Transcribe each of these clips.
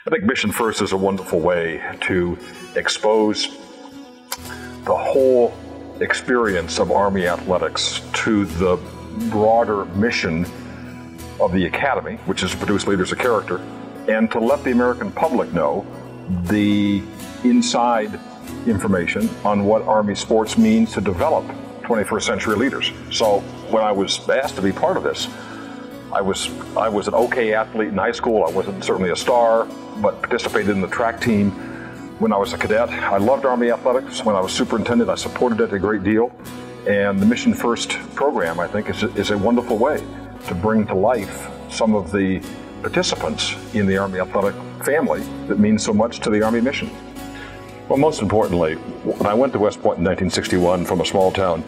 I think Mission First is a wonderful way to expose the whole experience of Army athletics to the broader mission of the Academy, which is to produce leaders of character, and to let the American public know the inside information on what Army sports means to develop 21st century leaders. So when I was asked to be part of this, I was an okay athlete in high school. I wasn't certainly a star, but participated in the track team when I was a cadet. I loved Army athletics. When I was superintendent, I supported it a great deal. And the Mission First program, I think, is a wonderful way to bring to life some of the participants in the Army athletic family that means so much to the Army mission. Well, most importantly, when I went to West Point in 1961 from a small town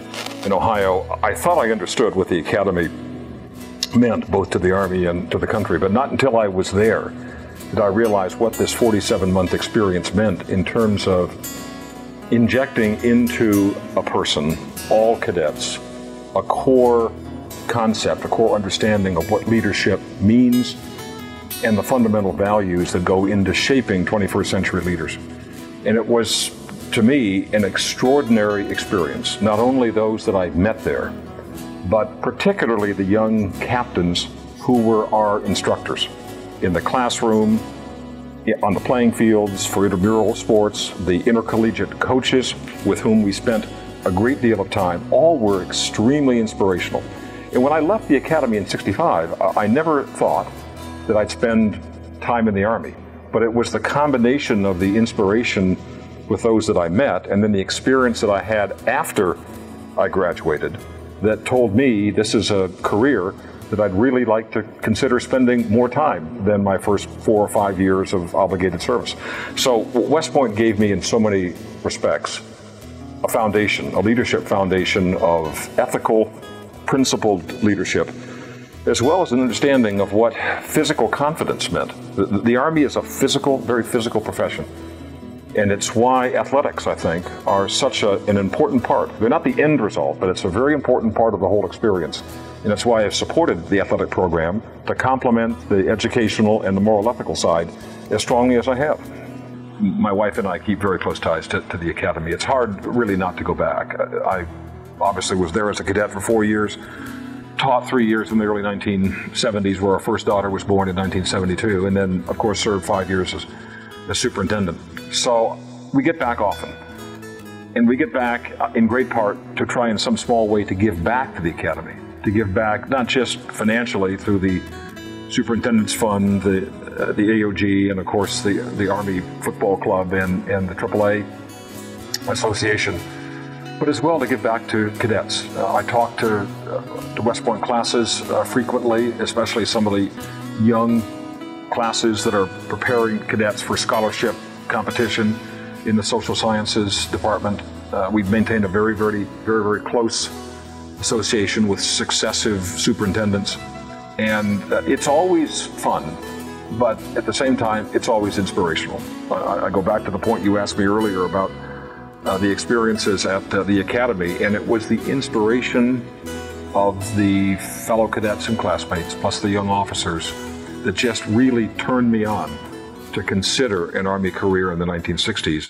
in Ohio, I thought I understood what the Academy meant both to the Army and to the country, but not until I was there did I realize what this 47-month experience meant in terms of injecting into a person, all cadets, a core concept, a core understanding of what leadership means and the fundamental values that go into shaping 21st century leaders. And it was, to me, an extraordinary experience. Not only those that I met there, but particularly the young captains who were our instructors in the classroom, on the playing fields for intramural sports, the intercollegiate coaches with whom we spent a great deal of time, all were extremely inspirational. And when I left the Academy in '65, I never thought that I'd spend time in the Army. But it was the combination of the inspiration with those that I met and then the experience that I had after I graduated that told me this is a career that I'd really like to consider spending more time than my first 4 or 5 years of obligated service. So West Point gave me in so many respects a foundation, a leadership foundation of ethical, principled leadership, as well as an understanding of what physical confidence meant. The Army is a physical, very physical profession. And it's why athletics, I think, are such an important part. They're not the end result, but it's a very important part of the whole experience. And that's why I've supported the athletic program to complement the educational and the moral ethical side as strongly as I have. My wife and I keep very close ties to the Academy. It's hard really not to go back. I obviously was there as a cadet for 4 years, taught 3 years in the early 1970s where our first daughter was born in 1972, and then of course served 5 years as superintendent. So we get back often, and we get back in great part to try in some small way to give back to the Academy, to give back not just financially through the Superintendent's Fund, the AOG, and of course the Army Football Club and the AAA Association, but as well to give back to cadets. I talk to West Point classes frequently, especially some of the young classes that are preparing cadets for scholarship competition in the social sciences department. We've maintained a very, very, very, very close association with successive superintendents. And it's always fun, but at the same time, it's always inspirational. I go back to the point you asked me earlier about the experiences at the Academy, and it was the inspiration of the fellow cadets and classmates, plus the young officers, that just really turned me on to consider an Army career in the 1960s.